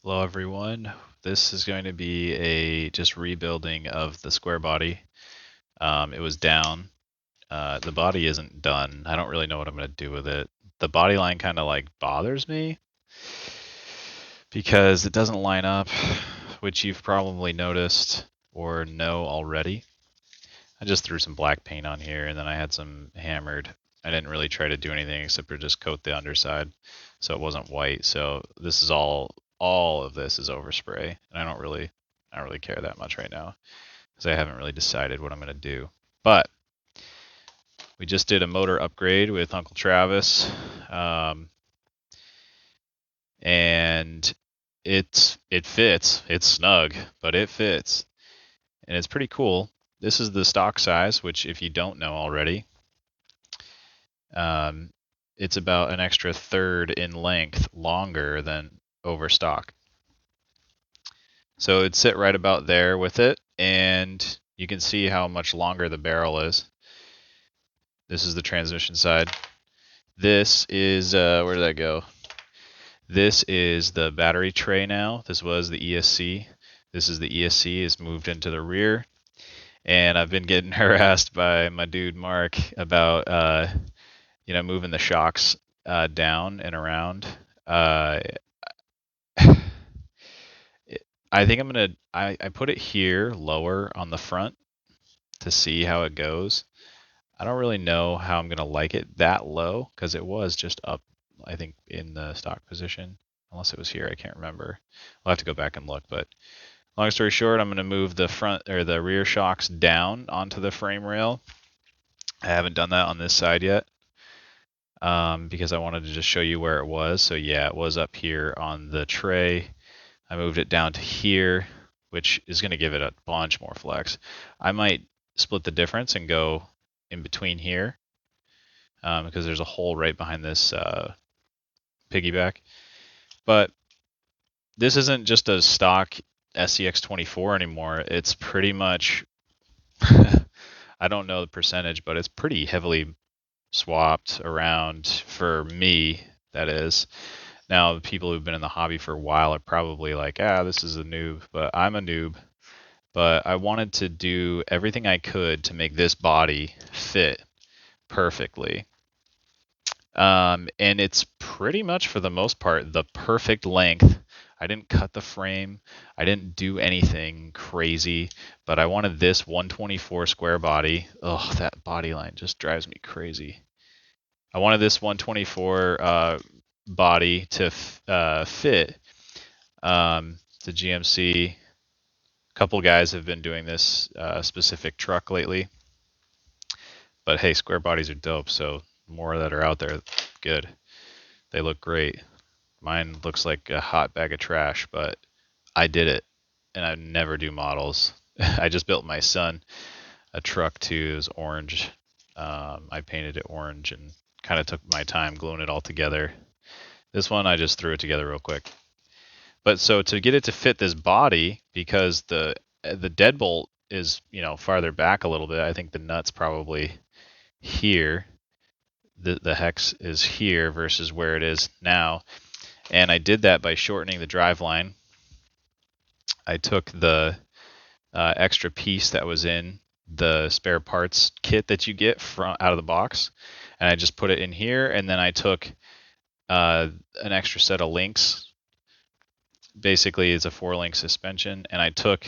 Hello everyone. This is going to be a just rebuilding of the square body. It was down. The body isn't done. I don't really know what I'm going to do with it. The body line kind of like bothers me because it doesn't line up, which you've probably noticed or know already. I just threw some black paint on here and then I had some hammered. I didn't really try to do anything except for just coat the underside so it wasn't white. So this is all of this is overspray. And I don't really care that much right now because I haven't really decided what I'm going to do. But we just did a motor upgrade with Uncle Travis. And it fits. It's snug, but it fits. And it's pretty cool. This is the stock size, which if you don't know already, it's about an extra third in length longer than overstock. So it'd sit right about there with it, and you can see how much longer the barrel is. This is the transmission side. This is, where did that go? This is the battery tray now. This was the ESC. This is the ESC, it's moved into the rear. And I've been getting harassed by my dude Mark about moving the shocks down and around. I think I'm gonna. I put it here lower on the front to see how it goes. I don't really know how I'm gonna like it that low because it was just up. I think in the stock position, unless it was here, I can't remember. I'll have to go back and look. But long story short, I'm gonna move the front or the rear shocks down onto the frame rail. I haven't done that on this side yet. Because I wanted to just show you where it was. So yeah, it was up here on the tray. I moved it down to here, which is going to give it a bunch more flex. I might split the difference and go in between here because there's a hole right behind this piggyback. But this isn't just a stock SCX24 anymore. It's pretty much, I don't know the percentage, but it's pretty heavily swapped around for me, that is. Now, the people who've been in the hobby for a while are probably like, this is a noob, but I'm a noob. But I wanted to do everything I could to make this body fit perfectly. And it's pretty much, for the most part, the perfect length. I didn't cut the frame. I didn't do anything crazy, but I wanted this 124 square body. Oh, that body line just drives me crazy. I wanted this 124 body to fit the GMC. A couple guys have been doing this specific truck lately. But hey, square bodies are dope, so more that are out there, good. They look great. Mine looks like a hot bag of trash, but I did it, and I never do models. I just built my son a truck too. It was orange. I painted it orange and kind of took my time gluing it all together. This one, I just threw it together real quick. But so to get it to fit this body, because the deadbolt is farther back a little bit, I think the nut's probably here. The hex is here versus where it is now. And I did that by shortening the drive line. I took the extra piece that was in the spare parts kit that you get out of the box, and I just put it in here, and then I took an extra set of links. Basically, it's a 4-link suspension, and I took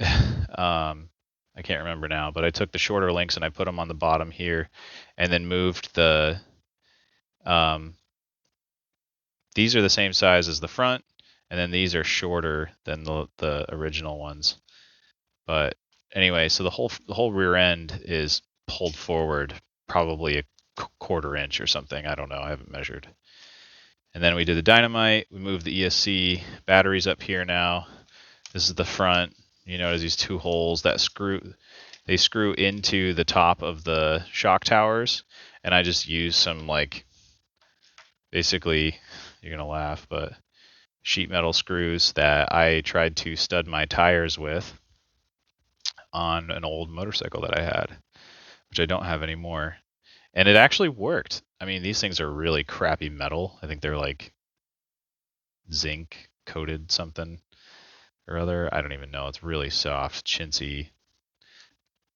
I can't remember now, but I took the shorter links and I put them on the bottom here, and then moved the these are the same size as the front, and then these are shorter than the original ones. But anyway, so the whole rear end is pulled forward probably a quarter inch or something. I don't know. I haven't measured. And then we did the dynamite. We moved the ESC batteries up here now. This is the front. You notice these two holes that they screw into the top of the shock towers. And I just used some basically, you're going to laugh, but sheet metal screws that I tried to stud my tires with on an old motorcycle that I had, which I don't have anymore. And it actually worked. I mean, these things are really crappy metal. I think they're like zinc coated something or other. I don't even know. It's really soft, chintzy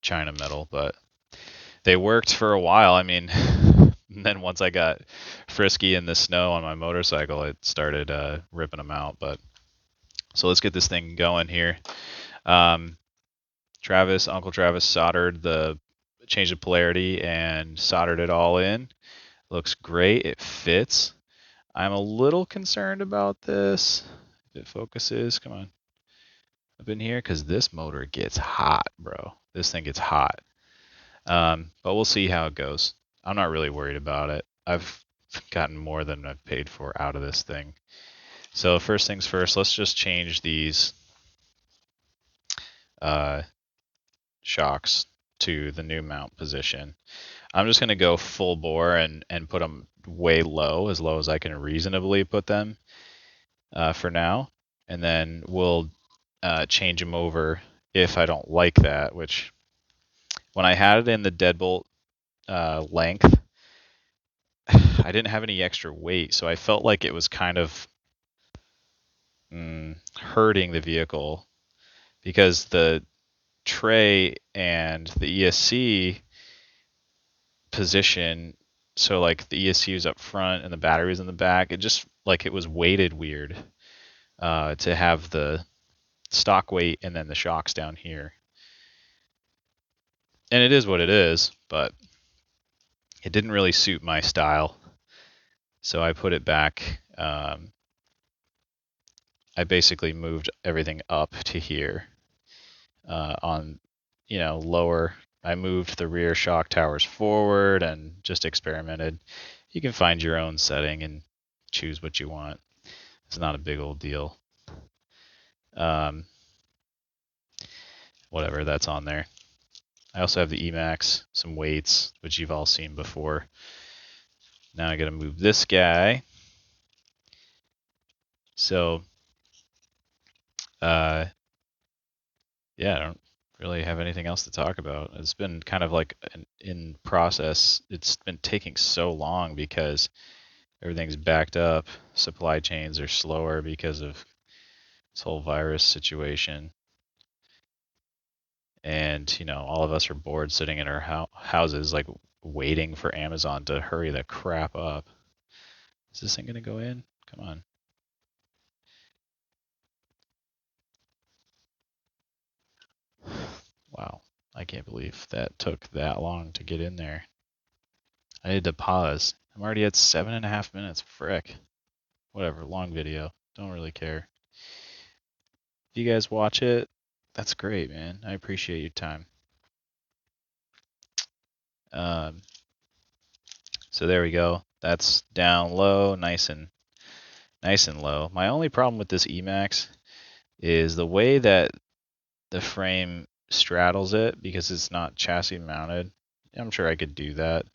China metal, but they worked for a while. I mean, and then once I got frisky in the snow on my motorcycle, it started ripping them out. But so let's get this thing going here. Uncle Travis soldered the change of polarity and soldered it all in. Looks great. It fits. I'm a little concerned about this. If it focuses, come on. Up in here, because this motor gets hot, bro. This thing gets hot. But we'll see how it goes. I'm not really worried about it. I've gotten more than I've paid for out of this thing. So first things first, let's just change these shocks to the new mount position. I'm just going to go full bore and put them way low as I can reasonably put them for now. And then we'll change them over if I don't like that, which when I had it in the deadbolt length, I didn't have any extra weight, so I felt like it was kind of hurting the vehicle because the tray and the ESC position, so like the ESC was up front and the battery was in the back, it just like it was weighted weird to have the stock weight and then the shocks down here. And it is what it is, but it didn't really suit my style. So I put it back. I basically moved everything up to here on, lower. I moved the rear shock towers forward and just experimented. You can find your own setting and choose what you want. It's not a big old deal. Whatever, that's on there. I also have the Emax, some weights, which you've all seen before. Now I got to move this guy. So, yeah, I don't really have anything else to talk about. It's been kind of like in process. It's been taking so long because everything's backed up. Supply chains are slower because of this whole virus situation. And, all of us are bored sitting in our houses, like waiting for Amazon to hurry the crap up. Is this thing going to go in? Come on. Wow. I can't believe that took that long to get in there. I had to pause. I'm already at 7.5 minutes. Frick. Whatever. Long video. Don't really care. If you guys watch it, that's great, man. I appreciate your time. So there we go. That's down low, nice and low. My only problem with this Emax is the way that the frame straddles it, because it's not chassis mounted. I'm sure I could do that.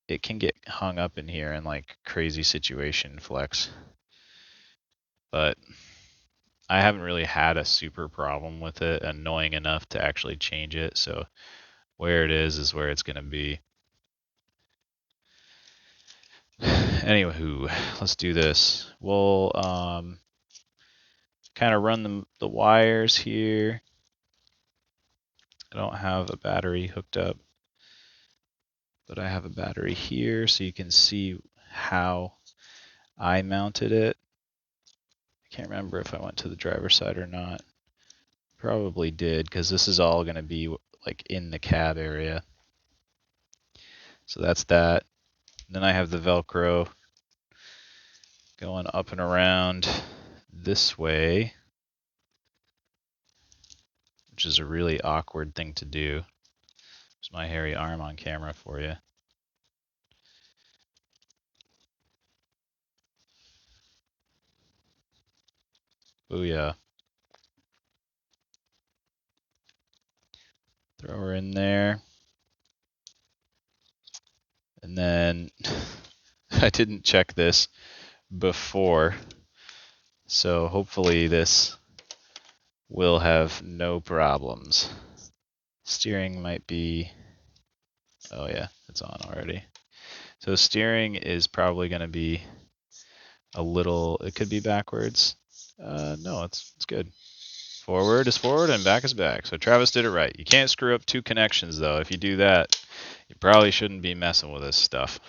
It can get hung up in here in like crazy situation flex. But I haven't really had a super problem with it, annoying enough to actually change it. So where it is where it's going to be. Anywho, let's do this. We'll kind of run the wires here. I don't have a battery hooked up, but I have a battery here so you can see how I mounted it. I can't remember if I went to the driver's side or not. Probably did, because this is all going to be like in the cab area. So that's that. Then I have the Velcro going up and around this way, which is a really awkward thing to do. There's my hairy arm on camera for you. Booyah. Throw her in there. And then I didn't check this before, so hopefully this will have no problems. Steering might be, oh yeah, it's on already. So steering is probably going to be a little, it could be backwards. No, it's good. Forward is forward and back is back. So Travis did it right. You can't screw up two connections though. If you do that, you probably shouldn't be messing with this stuff.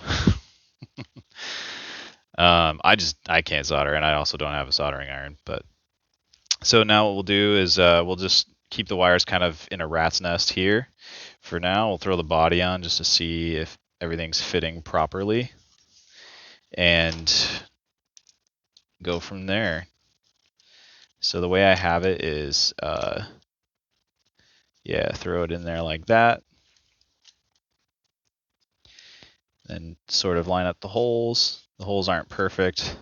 I can't solder, and I also don't have a soldering iron. But so now what we'll do is we'll just keep the wires kind of in a rat's nest here. For now, we'll throw the body on just to see if everything's fitting properly, and go from there. So the way I have it is, yeah, throw it in there like that. Then sort of line up the holes. The holes aren't perfect.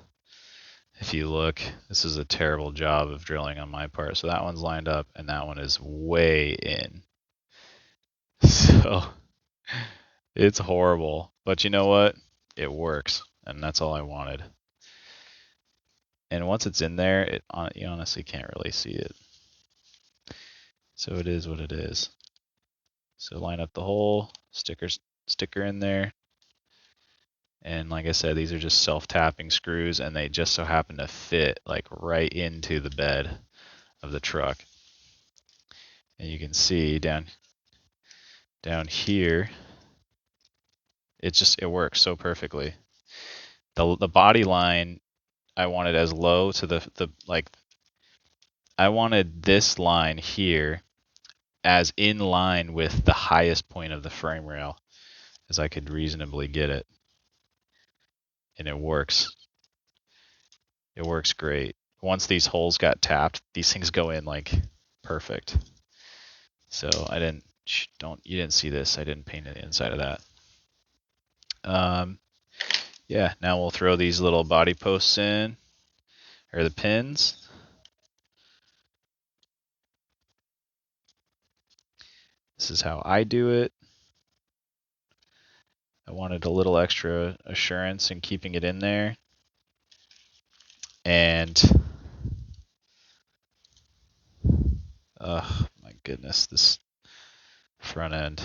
If you look, this is a terrible job of drilling on my part. So that one's lined up and that one is way in. So it's horrible. But you know what? It works. And that's all I wanted. And once it's in there, you honestly can't really see it. So it is what it is. So line up the hole, sticker in there. And like I said, these are just self-tapping screws, and they just so happen to fit like right into the bed of the truck. And you can see down here, it works so perfectly. The body line, I wanted as low to I wanted this line here as in line with the highest point of the frame rail as I could reasonably get it. And it works. It works great. Once these holes got tapped, these things go in like perfect. So you didn't see this. I didn't paint the inside of that. Yeah, now we'll throw these little body posts in, or the pins. This is how I do it. I wanted a little extra assurance in keeping it in there. And, oh my goodness, this front end.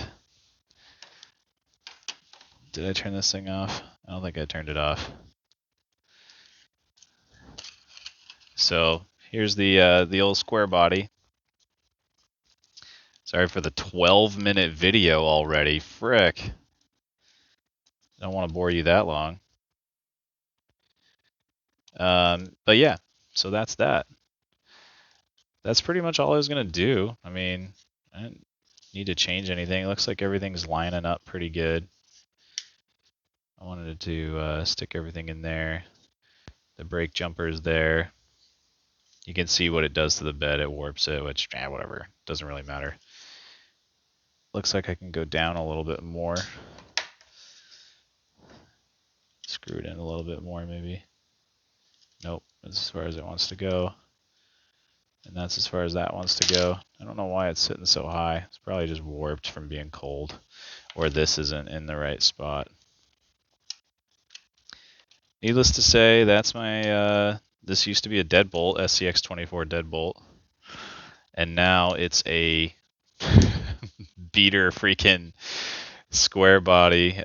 Did I turn this thing off? I don't think I turned it off. So here's the old square body. Sorry for the 12-minute video already. Frick. I don't want to bore you that long. But yeah, so that's that. That's pretty much all I was going to do. I mean, I didn't need to change anything. It looks like everything's lining up pretty good. I wanted to stick everything in there. The brake jumper's there. You can see what it does to the bed. It warps it, which, whatever. Doesn't really matter. Looks like I can go down a little bit more. Screw it in a little bit more, maybe. Nope, that's as far as it wants to go. And that's as far as that wants to go. I don't know why it's sitting so high. It's probably just warped from being cold. Or this isn't in the right spot. Needless to say, that's my, this used to be a deadbolt, SCX24 deadbolt. And now it's a beater freaking square body.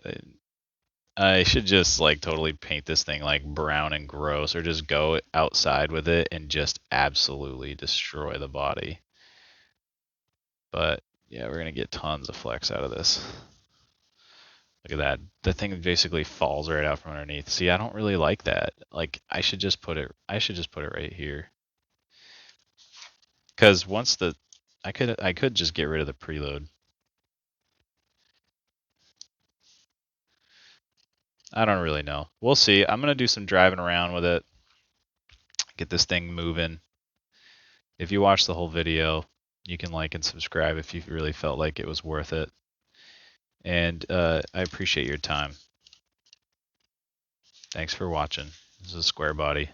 I should just like totally paint this thing like brown and gross, or just go outside with it and just absolutely destroy the body. But yeah, we're gonna get tons of flex out of this. Look at that. The thing basically falls right out from underneath. See, I don't really like that. Like I should just put it right here. Cuz once I could just get rid of the preload. I don't really know. We'll see. I'm going to do some driving around with it. Get this thing moving. If you watch the whole video, you can like and subscribe if you really felt like it was worth it. And I appreciate your time. Thanks for watching. This is Square Body.